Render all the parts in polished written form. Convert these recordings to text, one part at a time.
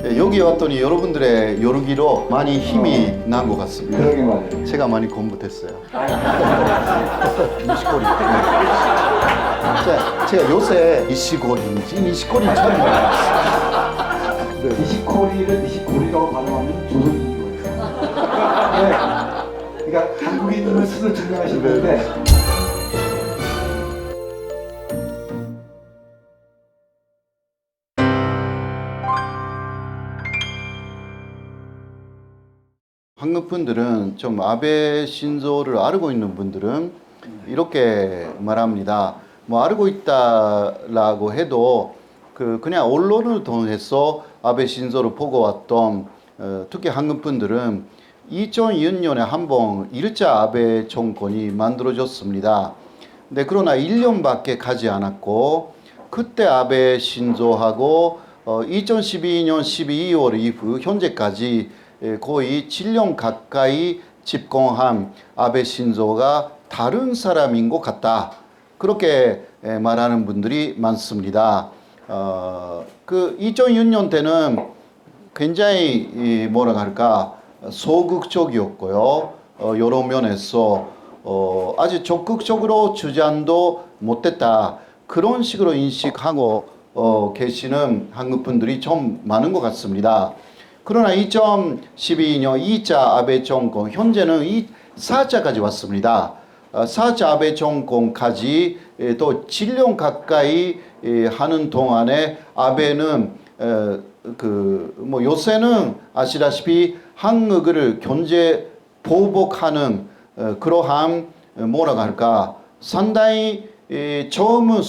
여기 왔더니 여러분들의 요르기로 많이 힘이 난 것 같습니다. 그러게 말이에요. 제가 많이 공부됐어요. 니시코리. 제가 요새 니시코리인지 니시코리인 처음 알았어요. 네. 니시코리라고 발음하면 조선인 거예요. 네. 그러니까 한국인을 스스로 증명하시는데 한국 분들은 좀 아베 신조를 알고 있는 분들은 이렇게 말합니다. 뭐 알고 있다라고 해도 그냥 언론을 통해서 아베 신조를 보고 왔던 특히 한국 분들은 2006년에 한번 1차 아베 정권이 만들어졌습니다. 근데 그러나 1년밖에 가지 않았고 그때 아베 신조하고 2012년 12월 이후 현재까지 거의 7년 가까이 집권한 아베 신조가 다른 사람인 것 같다. 그렇게 말하는 분들이 많습니다. 그 2006년 때는 굉장히 뭐라 할까 소극적이었고요. 여러 면에서 아주 적극적으로 주장도 못했다. 그런 식으로 인식하고 계시는 한국 분들이 좀 많은 것 같습니다. 그러나 2012년 2차 아베 정권, 현재는 4차까지 왔습니다. 4차 아베 정권까지 또 7년 가까이 하는 동안에 아베는 뭐 요새는 아시다시피 한국을 견제 보복하는 그러한 뭐라고 할까 상당히 처음은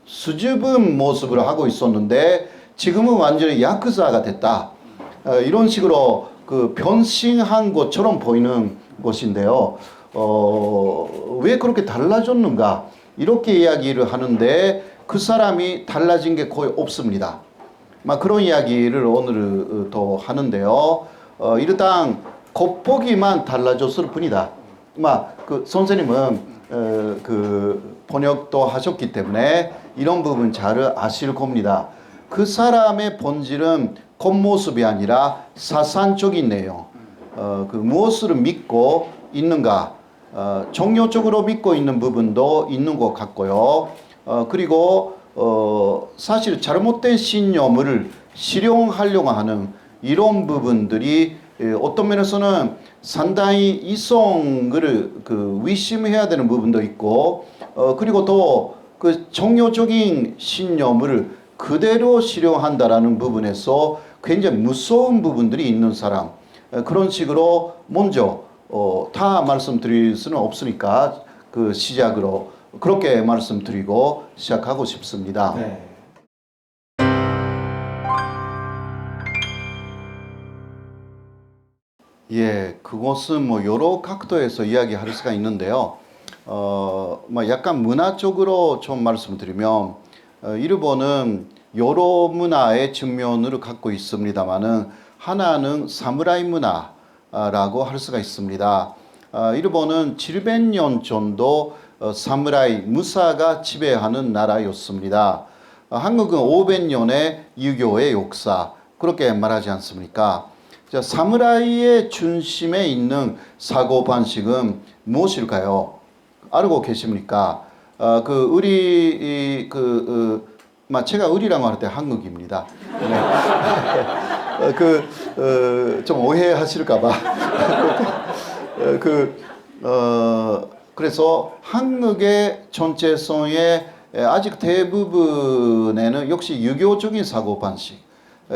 수줍은 모습을 하고 있었는데 지금은 완전히 야쿠자가 됐다. 이런 식으로 변신한 것처럼 보이는 것인데요. 왜 그렇게 달라졌는가? 이렇게 이야기를 하는데 그 사람이 달라진 게 거의 없습니다. 그런 이야기를 오늘 더 하는데요. 일단 겉보기만 달라졌을 뿐이다. 선생님은 번역도 하셨기 때문에 이런 부분 잘 아실 겁니다. 그 사람의 본질은 겉모습이 아니라 사상적인 내용, 무엇을 믿고 있는가, 종교적으로 믿고 있는 부분도 있는 것 같고요. 그리고 사실 잘못된 신념을 실용하려고 하는 이런 부분들이 어떤 면에서는 상당히 이성을 의심해야 되는 부분도 있고, 그리고 또 종교적인 신념을 그대로 실용한다라는 부분에서 굉장히 무서운 부분들이 있는 사람, 그런 식으로 먼저 다 말씀드릴 수는 없으니까 시작으로 그렇게 말씀드리고 시작하고 싶습니다. 네. 예, 그것은 뭐 여러 각도에서 이야기할 수가 있는데요. 약간 문화적으로 좀 말씀드리면 일본은 여러 문화의 측면을 갖고 있습니다만은 하나는 사무라이 문화라고 할 수가 있습니다. 일본은 700년 정도 사무라이 무사가 지배하는 나라였습니다. 한국은 500년의 유교의 역사 그렇게 말하지 않습니까? 사무라이의 중심에 있는 사고방식은 무엇일까요? 알고 계십니까? 제가 의리라고 할 때 한국입니다. 네. 좀 오해하실까봐. 그래서 한국의 전체성의 아직 대부분에는 역시 유교적인 사고방식,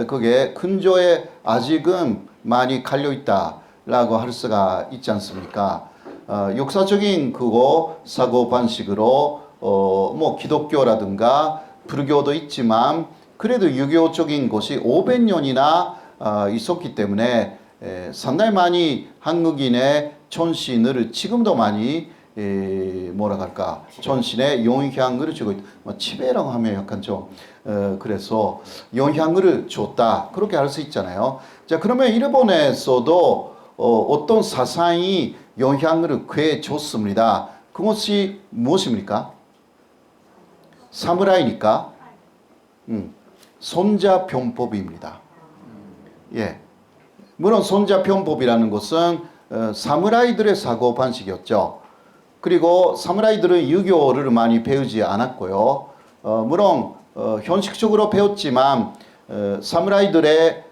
그게 근조에 아직은 많이 갈려있다라고 할 수가 있지 않습니까? 역사적인 사고방식으로 뭐 기독교라든가 불교도 있지만 그래도 유교적인 것이 500년이나 있었기 때문에 상당히 많이 한국인의 전신을 지금도 많이 전신의 영향을 주고 치매라고 하면 약간 좀 그래서 영향을 줬다 그렇게 할 수 있잖아요. 자, 그러면 일본에서도 어떤 사상이 영향을 꽤 줬습니다. 그것이 무엇입니까? 사무라이니까 손자병법입니다. 예. 물론 손자편법이라는 것은 사무라이들의 사고 방식이었죠. 그리고 사무라이들은 유교를 많이 배우지 않았고요. 물론 현실적으로 배웠지만 사무라이들이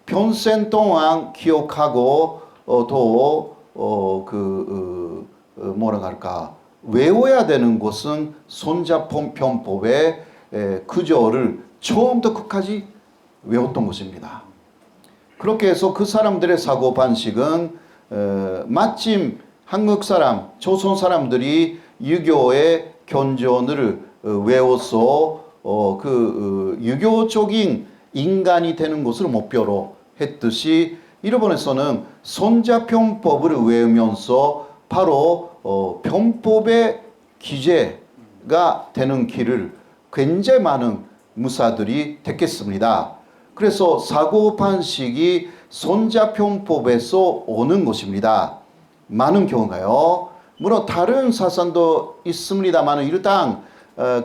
평생 동안 기억하고 뭐라 할까 외워야 되는 것은 손자편법의 구조를 처음부터 끝까지 외웠던 것입니다. 그렇게 해서 그 사람들의 사고 방식은 마침 한국 사람, 조선 사람들이 유교의 견전을 외워서 유교적인 인간이 되는 것을 목표로 했듯이 일본에서는 손자편법을 외우면서 바로 편법의 기재가 되는 길을 굉장히 많은 무사들이 택했습니다. 그래서 사고 방식이 손자편법에서 오는 것입니다. 많은 경우가요. 물론 다른 사상도 있습니다만 일단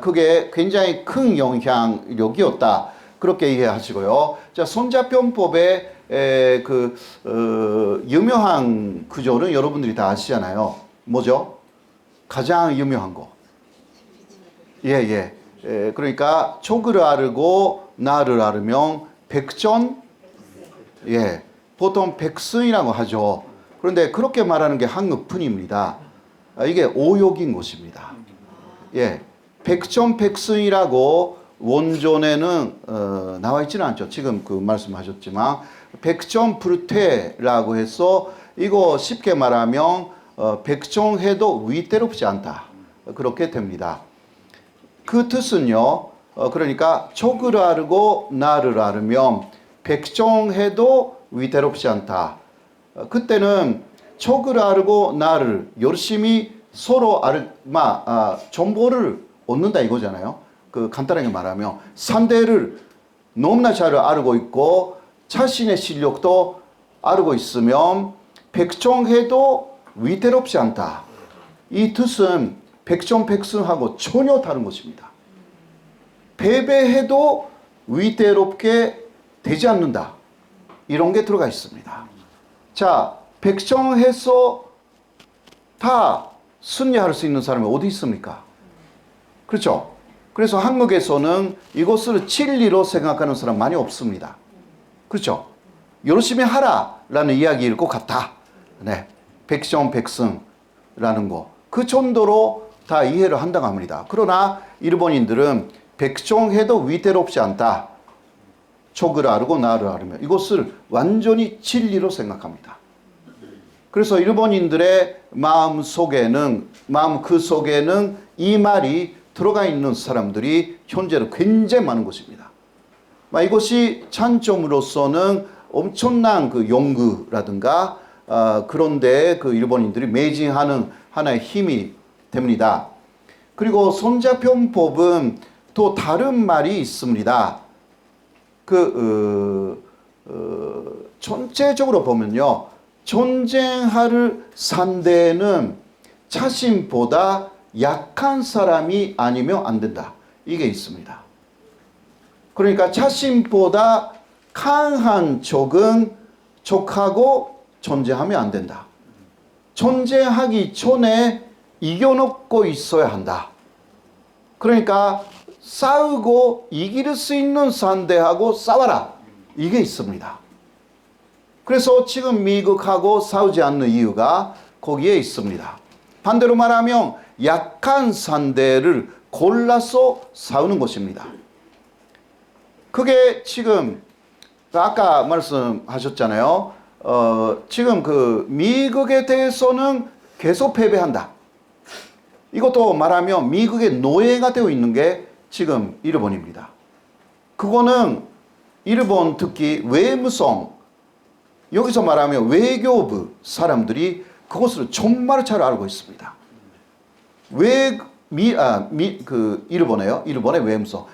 그게 굉장히 큰 영향력이었다. 그렇게 이해하시고요. 자, 손자편법의 유명한 구조는 여러분들이 다 아시잖아요. 뭐죠? 가장 유명한 거. 예. 그러니까 촉을 앓고 나를 앓으면 백전, 예, 보통 백승이라고 하죠. 그런데 그렇게 말하는 게 한국뿐입니다. 이게 오역인 것입니다. 예, 백전백승이라고 원전에는 나와 있지는 않죠. 지금 그 말씀하셨지만 백전불퇴라고 해서 이거 쉽게 말하면 백전해도 위태롭지 않다. 그렇게 됩니다. 그 뜻은요. 그러니까 촉을 앓고 나를 앓으면 백전해도 위태롭지 않다. 그때는 촉을 앓고 나를 열심히 서로 정보를 얻는다 이거잖아요. 간단하게 말하면 상대를 너무나 잘 알고 있고 자신의 실력도 알고 있으면 백전해도 위태롭지 않다. 이 뜻은 백전백승하고 전혀 다른 것입니다. 패배해도 위태롭게 되지 않는다. 이런 게 들어가 있습니다. 자, 백전해서 다 승리할 수 있는 사람이 어디 있습니까? 그렇죠? 그래서 한국에서는 이것을 진리로 생각하는 사람 많이 없습니다. 그렇죠? 열심히 하라라는 이야기일 것 같다. 네, 백전백승라는 거. 그 정도로 다 이해를 한다고 합니다. 그러나 일본인들은 백전해도 위태롭지 않다. 촉을 앓고 나를 앓으며 이것을 완전히 진리로 생각합니다. 그래서 일본인들의 마음 그 속에는 이 말이 들어가 있는 사람들이 현재로 굉장히 많은 것입니다. 이것이 찬점으로서는 엄청난 그 연구라든가 그런데 그 일본인들이 매진하는 하나의 힘이 됩니다. 그리고 손자편법은 또 다른 말이 있습니다. 전체적으로 보면요. 전쟁할 상대는 자신보다 약한 사람이 아니면 안 된다. 이게 있습니다. 그러니까 자신보다 강한 족하고 전쟁하면 안 된다. 전쟁하기 전에 이겨놓고 있어야 한다. 그러니까 싸우고 이길 수 있는 상대하고 싸워라. 이게 있습니다. 그래서 지금 미국하고 싸우지 않는 이유가 거기에 있습니다. 반대로 말하면 약한 상대를 골라서 싸우는 것입니다. 그게 지금 아까 말씀하셨잖아요. 지금 그 미국에 대해서는 계속 패배한다. 이것도 말하면 미국의 노예가 되어 있는 게 지금 일본입니다. 그거는 일본 특히 외무성, 여기서 말하면 외교부 사람들이 그것을 정말 잘 알고 있습니다. 일본의 외무성.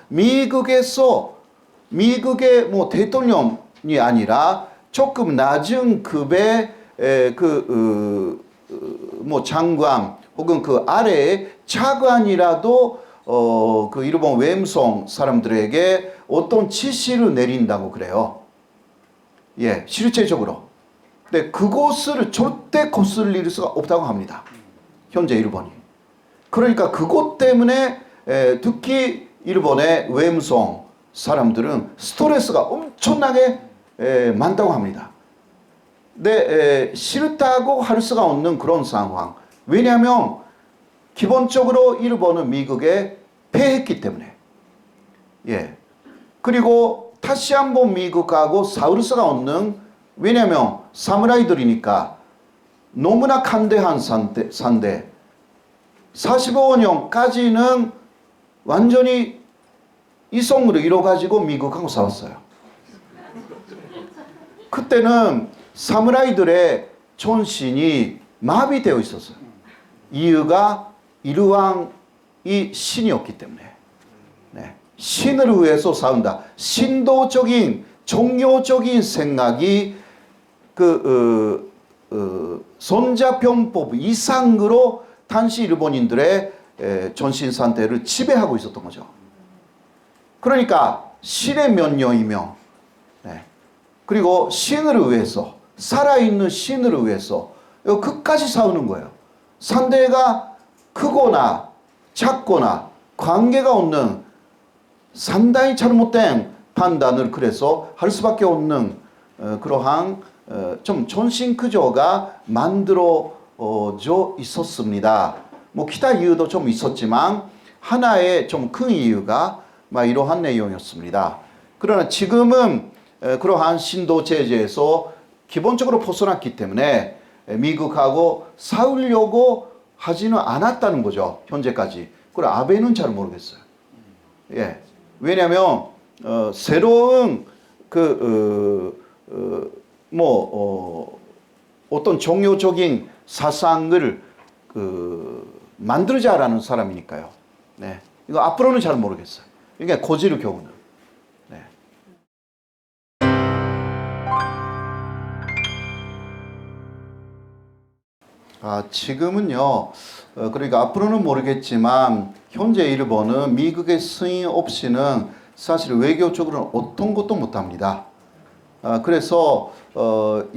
미국의 뭐 대통령이 아니라 조금 낮은 급의 뭐 장관 혹은 그 아래의 차관이라도 그 일본 외무성 사람들에게 어떤 지시를 내린다고 그래요. 예, 실제적으로. 근데 그곳을 절대 거슬릴 수가 없다고 합니다. 현재 일본이. 그러니까 그것 때문에 특히 일본의 외무성 사람들은 스트레스가 엄청나게 많다고 합니다. 근데 싫다고 할 수가 없는 그런 상황. 왜냐하면 기본적으로 일본은 미국에 패했기 때문에. 예. 그리고 다시 한번 미국하고 싸울 수가 없는, 왜냐하면 사무라이들이니까 너무나 간대한 상대. 45년까지는 완전히 이성으로 이뤄가지고 미국하고 싸웠어요. 그때는 사무라이들의 전신이 마비되어 있었어요. 이유가 일왕이 신이었기 때문에. 네. 신을 위해서 싸운다. 신도적인 종교적인 생각이 손자병법 이상으로 당시 일본인들의 전신 상태를 지배하고 있었던 거죠. 그러니까 신의 면녀이며, 네. 그리고 신을 위해서, 살아있는 신을 위해서 끝까지 싸우는 거예요. 상대가 크거나 작거나 관계가 없는 상당히 잘못된 판단을 그래서 할 수밖에 없는 그러한 좀 전신구조가 만들어져 있었습니다. 뭐 기타 이유도 좀 있었지만 하나의 좀 큰 이유가 이러한 내용이었습니다. 그러나 지금은 그러한 신도 제재에서 기본적으로 벗어났기 때문에 미국하고 싸우려고 하지는 않았다는 거죠. 현재까지. 그리고 아베는 잘 모르겠어요. 예. 왜냐하면 새로운 어떤 종교적인 사상을 만들자라는 사람이니까요. 네. 이거 앞으로는 잘 모르겠어요. 이게 고지를 경우는. 네. 지금은요, 그러니까 앞으로는 모르겠지만, 현재 일본은 미국의 승인 없이는 사실 외교적으로는 어떤 것도 못합니다. 그래서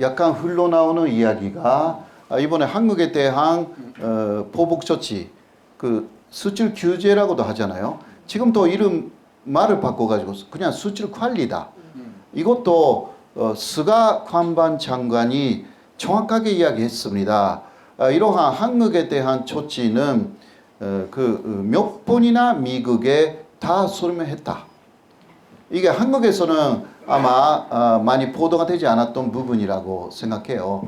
약간 흘러나오는 이야기가 이번에 한국에 대한 보복 조치, 수출 규제라고도 하잖아요. 지금 또 말을 바꿔가지고 그냥 수출 관리다. 이것도 스가 관방 장관이 정확하게 이야기했습니다. 이러한 한국에 대한 조치는 몇 번이나 미국에 다 설명했다. 이게 한국에서는 아마 많이 보도가 되지 않았던 부분이라고 생각해요.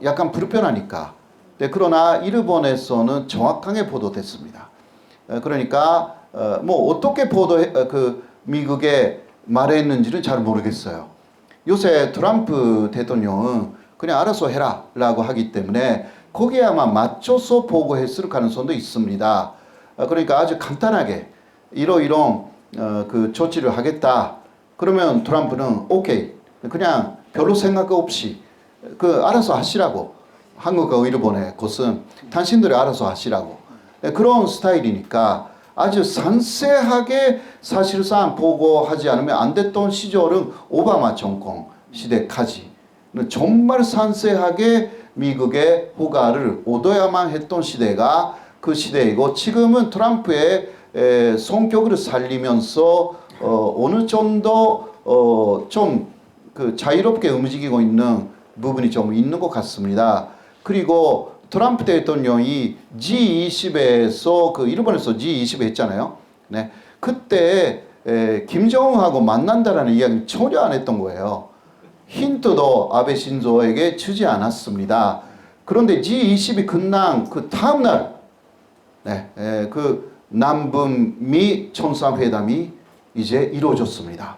약간 불편하니까. 네, 그러나 일본에서는 정확하게 보도됐습니다. 그러니까 어떻게 미국에 말했는지는 잘 모르겠어요. 요새 트럼프 대통령은 그냥 알아서 해라라고 하기 때문에 거기에 아마 맞춰서 보고했을 가능성도 있습니다. 그러니까 아주 간단하게 이런 조치를 하겠다. 그러면 트럼프는 오케이, 그냥 별로 생각 없이 알아서 하시라고. 한국과 일본의 것은 당신들이 알아서 하시라고. 그런 스타일이니까 아주 상세하게 사실상 보고하지 않으면 안 됐던 시절은 오바마 정권 시대까지 정말 상세하게 미국의 허가를 얻어야만 했던 시대가 그 시대이고, 지금은 트럼프의 성격을 살리면서 어느 정도 좀 자유롭게 움직이고 있는 부분이 좀 있는 것 같습니다. 그리고 트럼프 대통령이 G20에서 일본에서 G20 했잖아요. 네. 그때 김정은하고 만난다라는 이야기를 전혀 안 했던 거예요. 힌트도 아베 신조에게 주지 않았습니다. 그런데 G20이 끝난 그 다음날, 네, 남북미 정상회담이 이제 이루어졌습니다.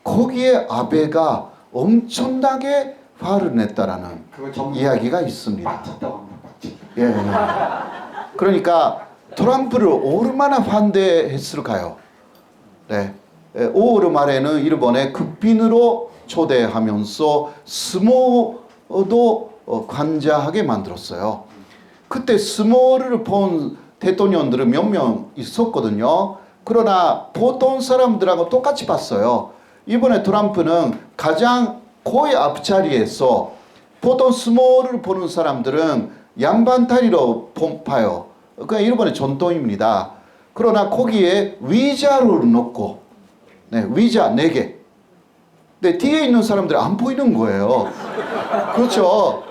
거기에 아베가 엄청나게 화를 냈다라는 이야기가 있습니다. 맞췄다고 합니다. 예. 그러니까 트럼프를 얼마나 반대했을까요? 네. 5월 말에는 일본에 국빈으로 초대하면서 스모도 관자하게 만들었어요. 그때 스모를 본 대통령들은 몇 명 있었거든요. 그러나 보통 사람들하고 똑같이 봤어요. 이번에 트럼프는 가장 코의 앞자리에서 보통 스모를 보는 사람들은 양반다리로 봐요. 그냥 일본의 전통입니다. 그러나 거기에 위자를 놓고 위자 4개. 근데 뒤에 있는 사람들이 안 보이는 거예요. 그렇죠.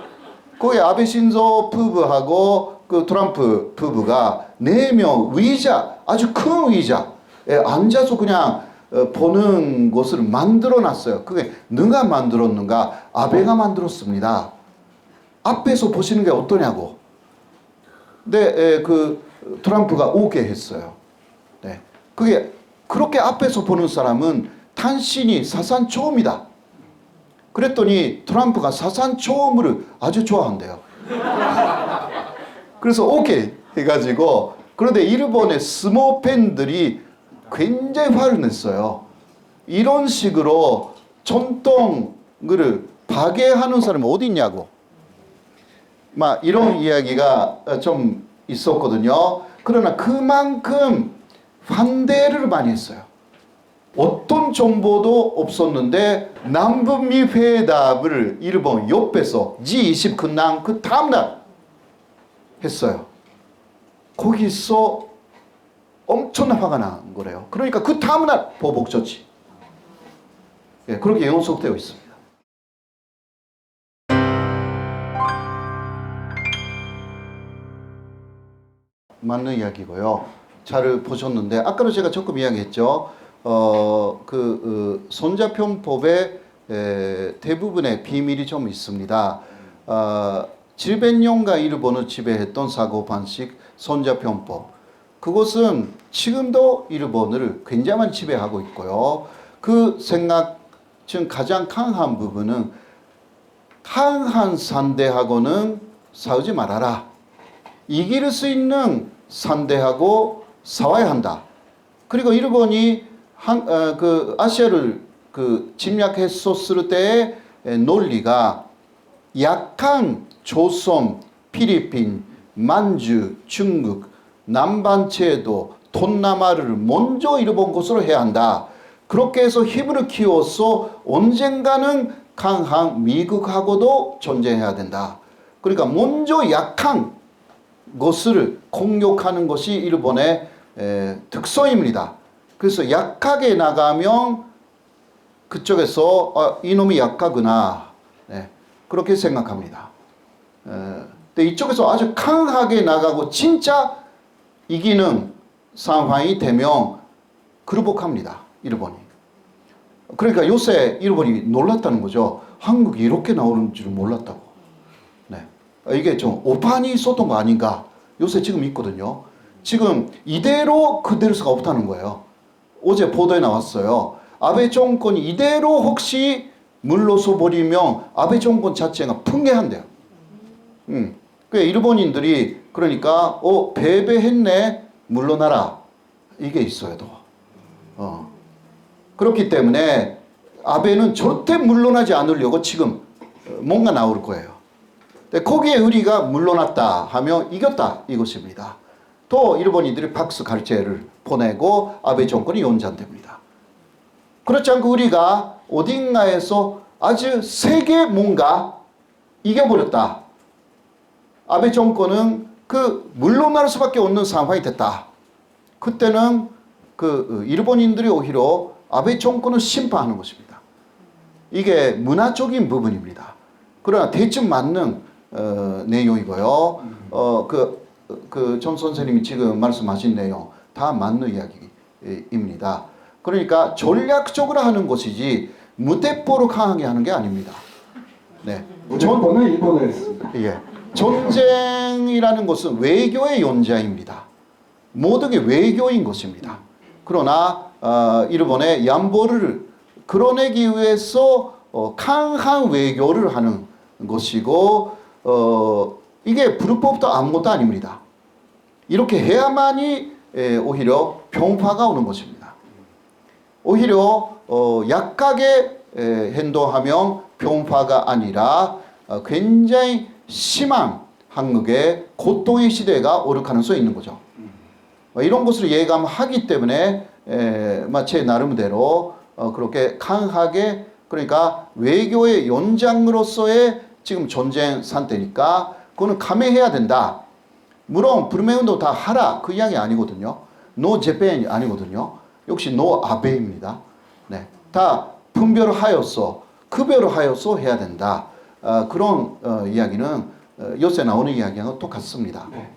거기 아베 신조 부부하고 그 트럼프 부부가 4명 위자, 아주 큰 위자에 앉아서 그냥 보는 곳을 만들어 놨어요. 그게 누가 만들었는가? 아베가 만들었습니다. 앞에서 보시는 게 어떠냐고. 근데 그 트럼프가 오게 했어요. 네. 그게 그렇게 앞에서 보는 사람은 당신이 사상 처음이다. 그랬더니 트럼프가 사상 처음을 아주 좋아한대요. 그래서 오케이 해가지고, 그런데 일본의 스모 팬들이 굉장히 화를 냈어요. 이런 식으로 전통을 파괴하는 사람이 어디 있냐고. 막 이런 이야기가 좀 있었거든요. 그러나 그만큼 반대를 많이 했어요. 어떤 정보도 없었는데 남북미 회담을 일본 옆에서 G20 끝난 그 다음날 했어요. 거기서 엄청난 화가 난 거래요. 그러니까 그 다음날 보복 조치. 예, 그렇게 연속되어 있습니다. 맞는 이야기고요. 잘 보셨는데 아까도 제가 조금 이야기했죠. 손자편법의 대부분의 비밀이 좀 있습니다. 700년간 일본을 지배했던 사고방식 손자편법. 그것은 지금도 일본을 굉장히 많이 지배하고 있고요. 그 생각 중 가장 강한 부분은 강한 상대하고는 싸우지 말아라. 이길 수 있는 상대하고 싸워야 한다. 그리고 일본이 아시아를 침략했었을 때의 논리가 약한 조선, 필리핀, 만주, 중국, 남반체도, 동남아를 먼저 일본 것으로 해야 한다. 그렇게 해서 힘을 키워서 언젠가는 강한 미국하고도 전쟁해야 된다. 그러니까 먼저 약한 것을 공격하는 것이 일본의 특성입니다. 그래서 약하게 나가면 그쪽에서 이놈이 약하구나, 그렇게 생각합니다. 근데 이쪽에서 아주 강하게 나가고 진짜 이기는 상황이 되면 굴복합니다, 일본이. 그러니까 요새 일본이 놀랐다는 거죠. 한국이 이렇게 나오는 줄 몰랐다고. 이게 좀 오판이 있었던 거 아닌가. 요새 지금 있거든요. 지금 이대로 그대로 수가 없다는 거예요. 어제 보도에 나왔어요. 아베 정권이 이대로 혹시 물러서 버리면 아베 정권 자체가 풍해한대요. 그 일본인들이 그러니까 패배했네, 물러나라, 이게 있어요. 또. 그렇기 때문에 아베는 절대 물러나지 않으려고 지금 뭔가 나올 거예요. 거기에 우리가 물러났다 하면 이겼다, 이것입니다. 또 일본인들이 박수 갈채를 보내고 아베 정권이 연장됩니다. 그렇지 않고 우리가 어딘가에서 아주 세게 뭔가 이겨버렸다. 아베 정권은 물러날 수밖에 없는 상황이 됐다. 그때는 일본인들이 오히려 아베 정권을 심판하는 것입니다. 이게 문화적인 부분입니다. 그러나 대충 맞는 내용이고요. 전 선생님이 지금 말씀하신 내용 다 맞는 이야기입니다. 그러니까 전략적으로 하는 것이지 무대포로 강하게 하는 게 아닙니다. 무대포는 일본을 했습니다. 예. 전쟁이라는 것은 외교의 연장입니다. 모든 게 외교인 것입니다. 그러나 일본의 양보를 끌어내기 위해서 강한 외교를 하는 것이고, 이게 불법도 아무것도 아닙니다. 이렇게 해야만이 오히려 평화가 오는 것입니다. 오히려 약하게 행동하면 평화가 아니라 굉장히 심한 한국의 고통의 시대가 오를 가능성이 있는 거죠. 이런 것을 예감하기 때문에 제 나름대로 그렇게 강하게 그러니까 외교의 연장으로서의 지금 전쟁 상태니까 그거는 감행해야 된다. 물론 불매운동 다 하라 그 이야기 아니거든요. 노 재팬이 아니거든요. 역시 노 아베입니다. 네, 다 분별하여서 급여하여서 해야 된다. 그런 이야기는 요새 나오는 이야기하고 똑같습니다. 네.